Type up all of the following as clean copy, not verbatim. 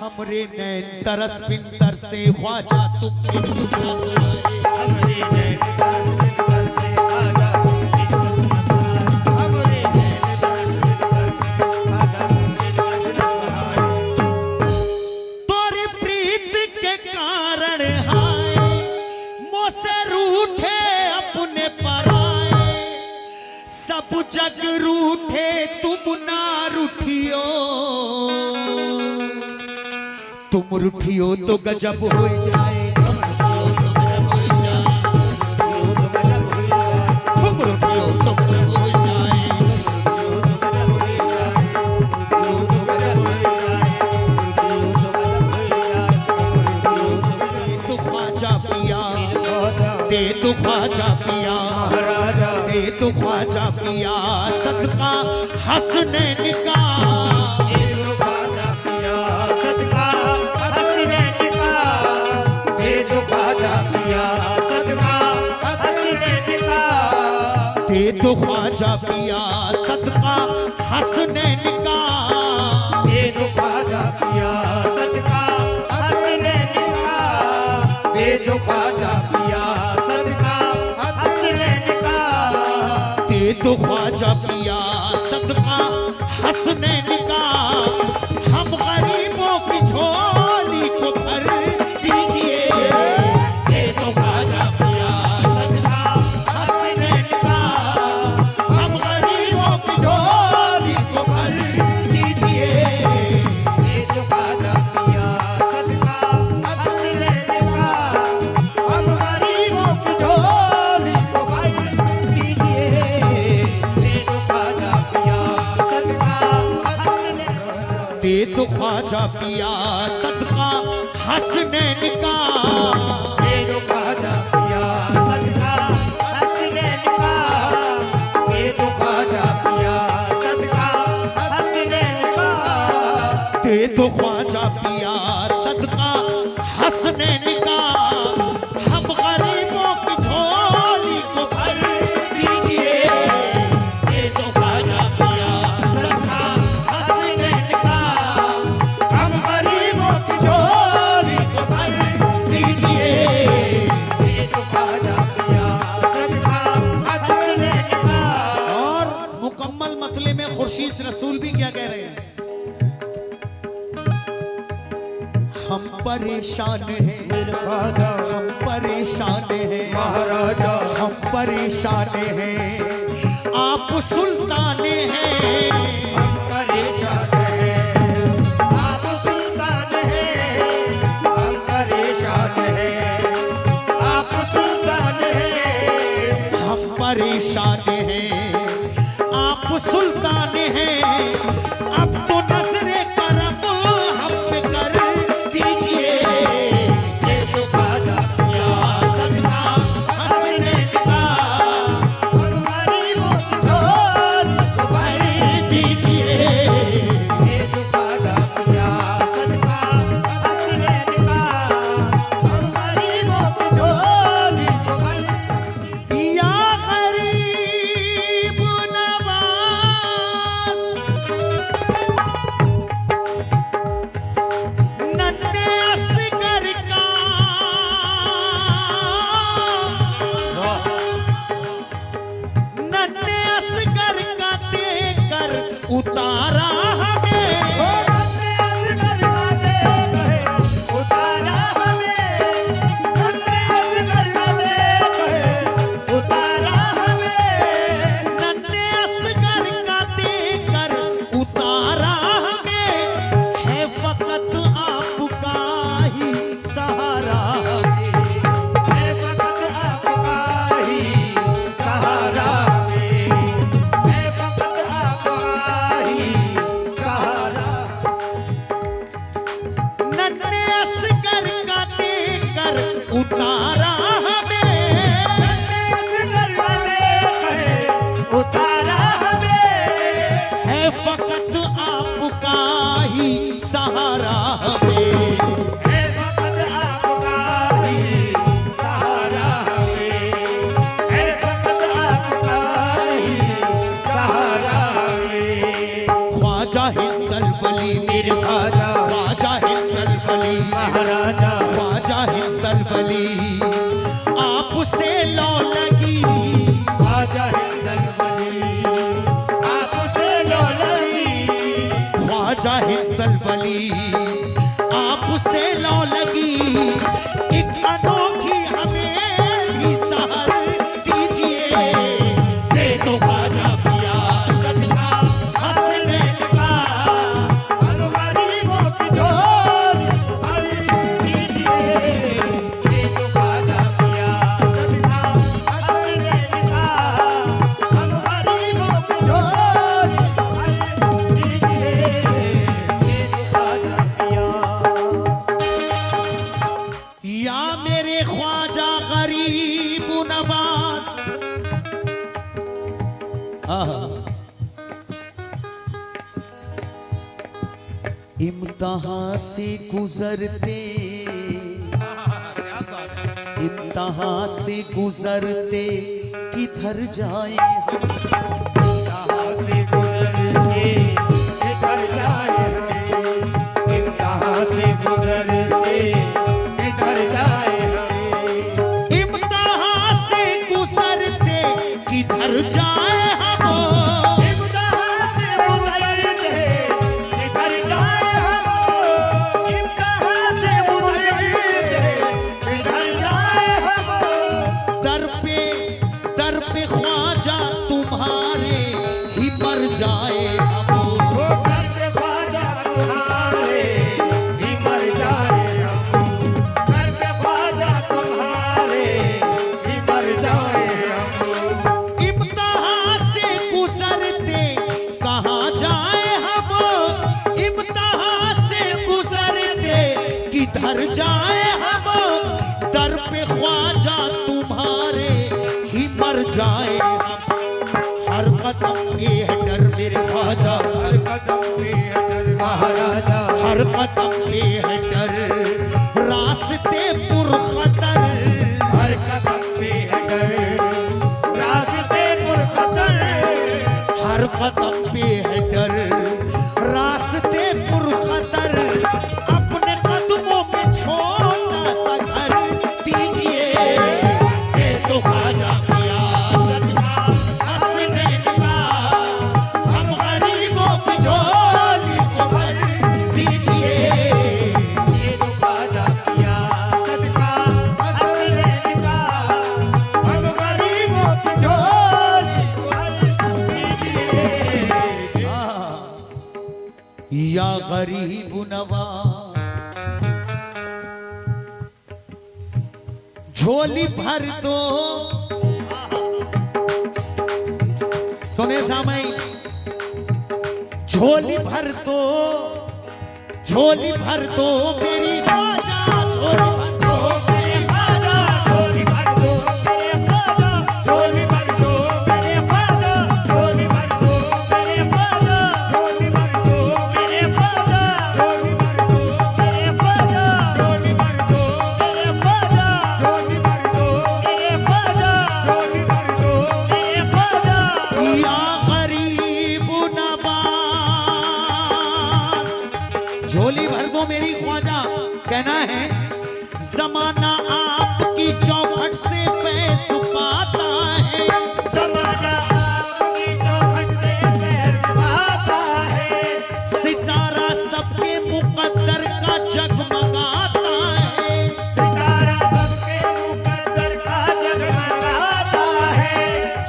हमरे नैन तरस बिंतर से ख्वाजा तुम हमरे नैन तरस बिंतर से ख्वाजा हमरे नैन तरस बिंतर से ख्वाजा तोरी प्रीत के कारण हाय मोसे रूठे अपने पराए सब जग रूठे तुम ना रूठियो तुम रूठियो तो गजब हो जाए तुम रूठियो तो गजब हो जाए तो ख्वाजा पिया दे तो ख्वाजा पिया दे तो ख्वाजा पिया सदका हसनैन का दे दो ख्वाजा पिया सदका हसनैन का दे दो ख्वाजा पिया सदका हसनैन का दे दो ख्वाजा पिया सदका हसनैन का दे दो ख्वाजा पिया सदका हसनैन का हम गरीबों की झोली को भर दीजिए दे दो ख्वाजा पिया सदका हसनैन का हम गरीबों की झोली को भर दीजिए दे दो ख्वाजा पिया सदका हसनैन का हम गरीबों की झोली को भर दीजिए दे दो ख्वाजा पिया सदका हसनैन दे दो ख्वाजा पिया सदका हसनैन का दे दो ख्वाजा पिया सदका हसनैन का दे दो ख्वाजा पिया सदका हसनैन का दे दो ख्वाजा पिया सदका हसनैन का हम गरीबों की झोली को भर दीजिए दे दो ख्वाजा पिया सदका हसनैन का हम गरीबों की झोली को भर दीजिए दे दो ख्वाजा पिया सदका हसनैन का। और मुकम्मल मतले में खुर्शीद रसूल भी क्या कह रहे हैं हम परेशान हैं हम परेशान हैं महाराजा हम परेशान हैं आप सुल्तान हैं हम परेशान हैं आप सुल्तान हैं हम परेशान हैं आप सुल्तान हैं हम परेशान हैं आप सुल्तान हैं अब तो नजरे करम हम पे कर दीजिए दे दो ख्वाजा पिया सदका हसनैन का हम गरीबों की झोली को भर दीजिए दे दो ख्वाजा पिया सदका हसनैन का हम गरीबों की झोली को भर या गरीब नवाज नन्हे असगर का नन्हे असगर का देकर उतारा हमें उतारा हमें उतारा हमें नन्हे असगर का देकर उतारा हमें है फकत आपका ही सहारा है फकत आपका ही सहारा है फकत आपका ही सहारा नन्हे असगर का देकर उतारा हमें उतारा हमें है फकत आपका ही सहारा हमें है फकत आपका ही सहारा हमें है फकत आपका ही सहारा हमें ख्वाजा हिंदल वली मेरे ख्वाजा हिंदल तुझसे लो लगी एक अनोखी हमें भी सहर दीजिए। दे दो ख्वाजा पिया सदका हंसने का, हम गरीबों की झोली भर दीजिए। दे दो ख्वाजा पिया सदका हंसने का, हम गरीबों की झोली भर दीजिए। दे दो ख्वाजा पिया। या मेरे ख्वाजा गरीब नवाज। इम्तिहान से गुजरते, इम्तिहान से गुजरते किधर जाए हम। कहाँ से गुजरते किधर जाए हमें, कहाँ से गुजरते किधर जाए हमें। इम्तिहान से गुजरते किधर जाए हम। इम्तिहान से गुजरते किधर जाए हम, इम्तिहान से गुजरते किधर जाए हम। दर पे ख्वाजा तुम्हारे ही मर जाए हम। वो कर ख्वाजा तुम्हारे ही मर जाए हम, कर ख्वाजा तुम्हारे ही मर जाए हम। इम्तिहान से गुजरते कहाँ जाए हम, इम्तिहान से गुजरते किधर जाए हम। दर पे ख्वाजा तुम्हारे ही मर जाए हम। हर कदम पे है डर मेरे ख्वाजा, हर कदम पे है डर महाराजा, हर कदम पे है डर रास्ते पुरखतर। हर कदम पे है डर रास्ते पुरखतर। हर कदम पे है डर रास्ते पुरखतर। अपने कदमों में छोटा सा घर दीजिए। दे दो ख्वाजा पिया सदका हंसने का, हम गरीबों की झोली को भर दीजिए। ये तो ख्वाजा पिया सदका हंसने का, हम गरीबों की झोली भर दीजिए। या गरीब नवाज झोली भर दो। सुने सामई, झोली भर दो, झोली भर दो मेरी ख्वाजा, झोली भर दो मेरे ख्वाजा, झोली भर दो मेरे ख्वाजा, झोली भर दो मेरे ख्वाजा, झोली भर दो मेरे ख्वाजा, झोली भर दो मेरे ख्वाजा, झोली भर दो मेरे ख्वाजा, झोली भर दो मेरे ख्वाजा, झोली भर दो मेरे ख्वाजा, झोली भर दो मेरे ख्वाजा। या गरीब नवाज झोली भर दो मेरी ख्वाजा। कहना है जमाना आपकी चौखट से पैस पाता है। ज़माना आपकी चौखट से पैर दबाता है, सितारा सबके मुकद्दर का जगमगाता है। सितारा सबके मुकद्दर का जगमगाता है।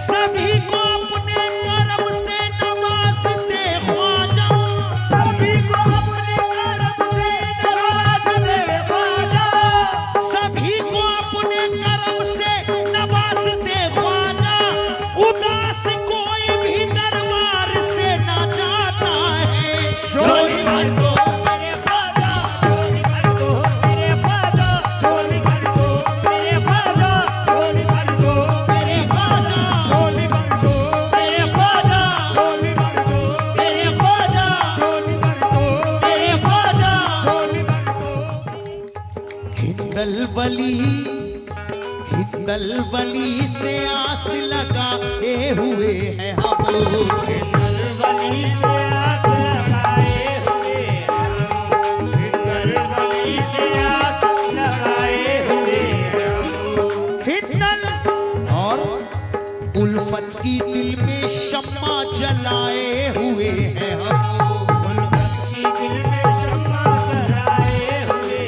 सभी को अपने करम से नवाजते ख्वाजा, सभी को अपने करम से नवाजते ख्वाजा, सभी को अपने करम से नवाजते ख्वाजा। उदास कोई भी दरबार से ना जाता है। झोली भर दो मेरे ख्वाजा, झोली भर दो मेरे ख्वाजा, झोली भर दो मेरे ख्वाजा, झोली भर दो मेरे ख्वाजा, झोली भर दो मेरे ख्वाजा, झोली भर दो मेरे ख्वाजा, झोली भर दो मेरे ख्वाजा। झोली भर दो। हिंदल वली से आस लगाए हुए हैं हम। वली से आस लगाए हुए हम, वली से आस लगाए हुए हम। हिंदल और उल्फत की दिल में शम्मा जलाए हुए हैं हम। उल्फत की दिल में शम्मा जलाए हुए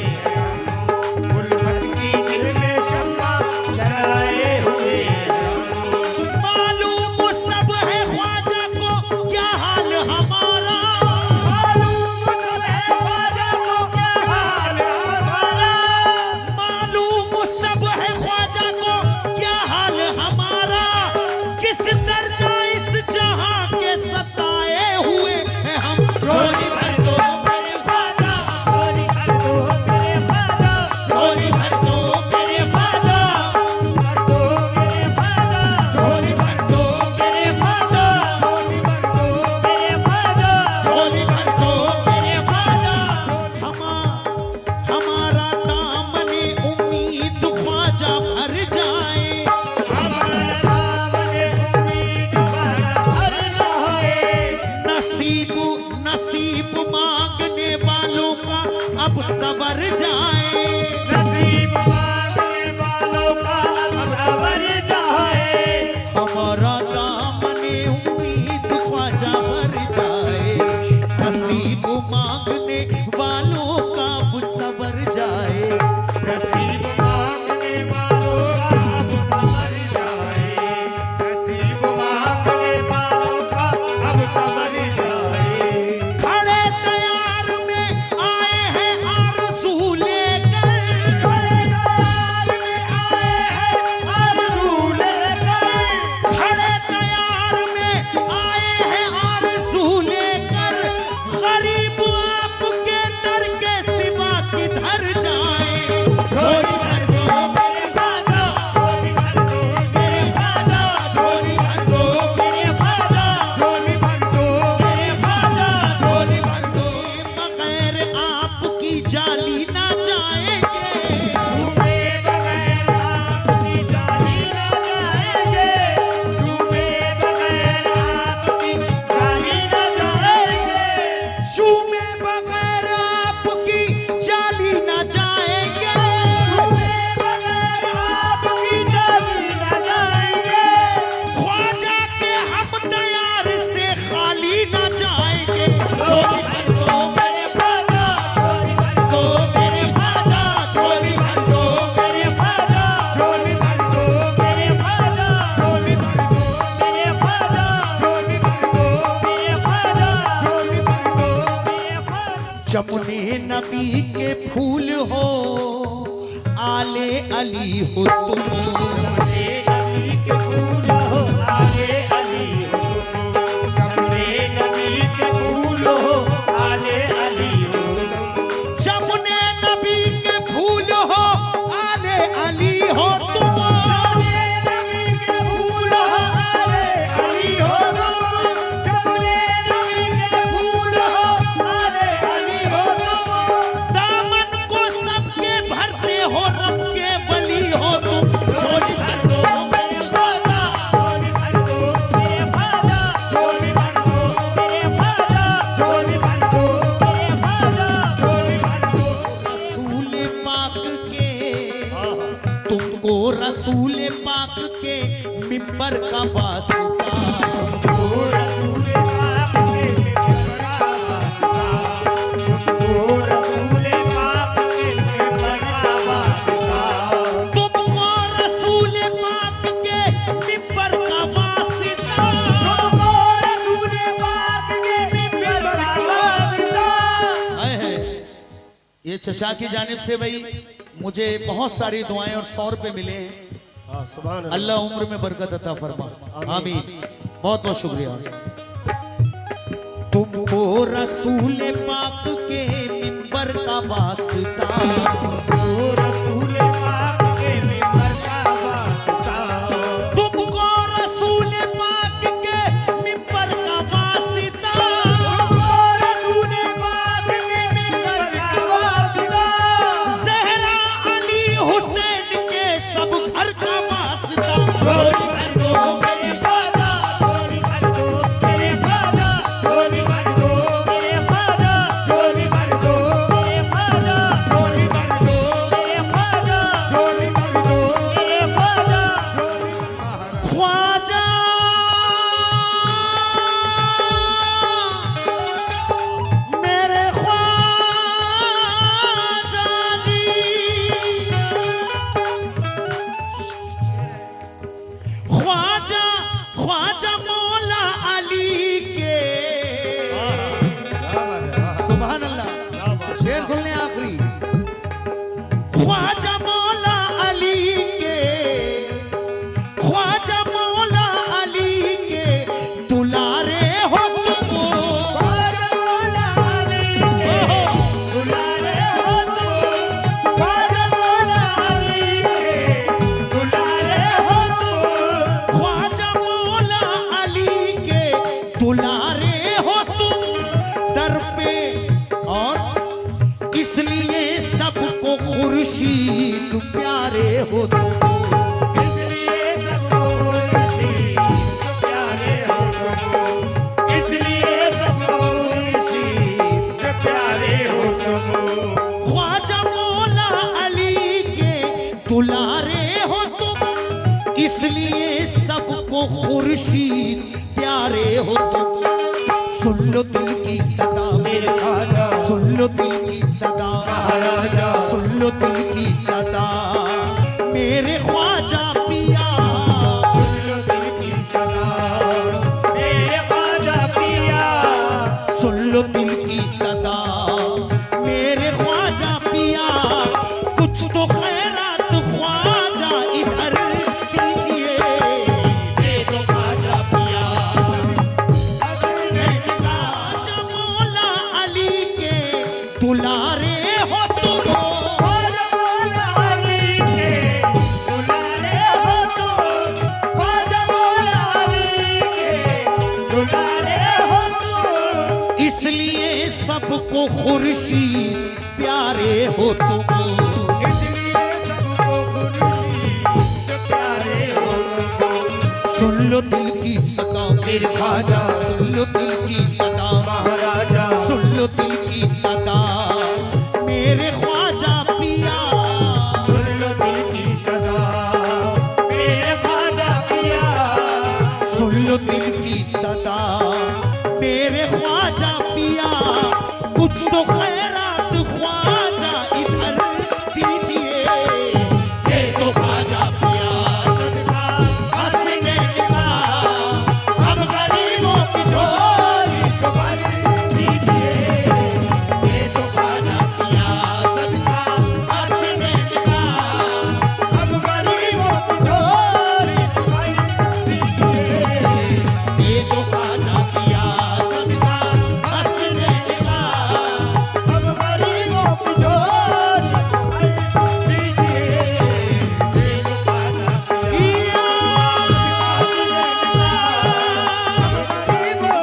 सवर जाए। नसीब मांगने वालों का अब सवर जाए। हमारा दामने उम्मीद ख्वाजा भर जाए। नसीब मांगने वालों का अब सवर जाए। नसीब मांगने वालों का अब सवर जाए। नसीब मांगने वालों का अब सवर जाए। खड़े तैयार में आए हैं आरज़ू लेकर। खड़े तैयार में आए हैं आरज़ू लेकर। खड़े तैयार में आए हैं आरज़ू लेकर। गरीब आपके दर के सिवा किधर जाए। झोली भर दो मेरे ख्वाजा, झोली भर दो मेरे ख्वाजा, झोली भर दो मेरे ख्वाजा, झोली भर दो मेरे ख्वाजा, झोली भर दो। बगैर आपकी जाली ना जाएंगे। झूमे बगैर आपकी जाली ना जाएंगे। झूमे बगैर आपकी जाली ना जाएंगे। झूमे बगैर आपकी जाली ना जाएंगे। झूमे बगैर आपकी जाली ना जाएंगे। ख्वाजा के हम तैयार से खाली ना जाएंगे। झोली भर दो मेरे ख्वाजा, झोली भर दो मेरे ख्वाजा, झोली भर दो मेरे ख्वाजा, झोली भर दो मेरे ख्वाजा, झोली भर दो मेरे ख्वाजा, झोली भर दो मेरे ख्वाजा, झोली भर दो मेरे ख्वाजा। जमुने नबी के फूल हो आले अली हो तुम। जमुने नबी के फूल हो आले अली हो तुम। जमुने नबी के फूल हो आले अली हो तुम। जमुने नबी के फूल हो आले अली हो तुम। जमुने नबी के फूल हो आले अली हो तुम। जमुने नबी के फूल हो आले अली हो तुम। दामन को सबके भरते हो रब के बली हो तुम। झोली भर दो मेरे ख्वाजा, झोली भर दो मेरे ख्वाजा, झोली भर दो मेरे ख्वाजा, झोली भर दो मेरे ख्वाजा, झोली भर दो। रसूल पाक के तुमको रसूल पाक के मिंबर का वास्ता। ओ रसूल पाक के मिंबर का वास्ता, ओ रसूल पाक के मिंबर का वास्ता, तुमको रसूल पाक के मिंबर का वास्ता। तुमको रसूल पाक के मिंबर का वास्ता। है ये चचा की जानिब से भाई मुझे बहुत सारी दुआएं और 100 रुपए मिले हैं। अल्लाह उम्र में बरकत अता फरमा, आमीन। बहुत बहुत शुक्रिया। तुमको रसूल पाक के मिंबर का वास्ता। ओ रसूल पाक के मिंबर का वास्ता, तुमको रसूल पाक के मिंबर का वास्ता। तुमको रसूल पाक के मिंबर का वास्ता, ज़हरा अली हुसैन के सब घर का वास्ता। झोली भर दो मेरे ख्वाजा, झोली भर दो मेरे ख्वाजा, झोली भर दो मेरे ख्वाजा, झोली भर दो मेरे ख्वाजा, झोली भर दो मेरे ख्वाजा, झोली भर दो मेरे ख्वाजा, झोली ख्वाजा मेरे ख्वाजा जी। ख्वाजा ख्वाजा मौला अली के। सुभान अल्लाह। शेर सुन ले आखिरी। ख्वाजा मौला अली के। ख्वाजा मौला अली के दुलारे हो तुम। ख्वाजा मौला अली के दुलारे हो तुम। ख्वाजा मौला अली के दुलारे हो तुम। ख्वाजा मौला अली के दुलारे हो तुम। दर पे और इसलिए सबको खुर्शीद प्यारे हो तुम। इसलिए सबको खुर्शीद प्यारे हो तुम। इसलिए सबको खुर्शीद प्यारे हो तुम। ख्वाजा इसलिए सबको खुर्शीद प्यारे हो तुम। सुन लो दिल की सदा मेरे ख्वाजा सुन लो दिल की सदा महाराजा सुन लो दिल की सदा मेरे ख्वाजा पिया। सुन लो दिल की सदा मेरे ख्वाजा पिया सुन लो दिल की सदा मेरे ख्वाजा पिया। कुछ तो खैरात ख्वाजा इधर कीजिए। दे दो ख्वाजा पिया ख्वाजा मौला अली के दुलारे हो तुम। ख्वाजा मौला अली के दुलारे हो तुम ख्वाजा मौला अली के दुलारे हो तुम इसलिए सबको खुर्शीद प्यारे हो तुम। इसलिए सबको खुर्शीद प्यारे हो तुम सुन लो दिल की सदा मेरे ख्वाजा सुन लो दिल की सदा महाराजा सुन लो दिल की सदा मेरे ख्वाजा पिया। सुन लो दिल की सदा मेरे ख्वाजा पिया सुन लो दिल की सदा मेरे ख्वाजा पिया। कुछ तो खैरात ख्वाजा इधर दीजिए। ये तो ख्वाजा पिया सदका हंसने का हम गरीबों की झोली तो भर दीजिए ये तो ख्वाजा पिया सदका हंसने का अब गरीबों की झोली तो भर दीजिए ये तो ख्वाजा पिया सदका हंसने का। अब गरीबों की झोली तो भर दीजिए ये तो ख्वाजा पिया गरीबों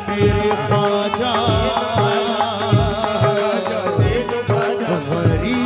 मेरे ख्वाजा दे दो ख्वाजा गरीब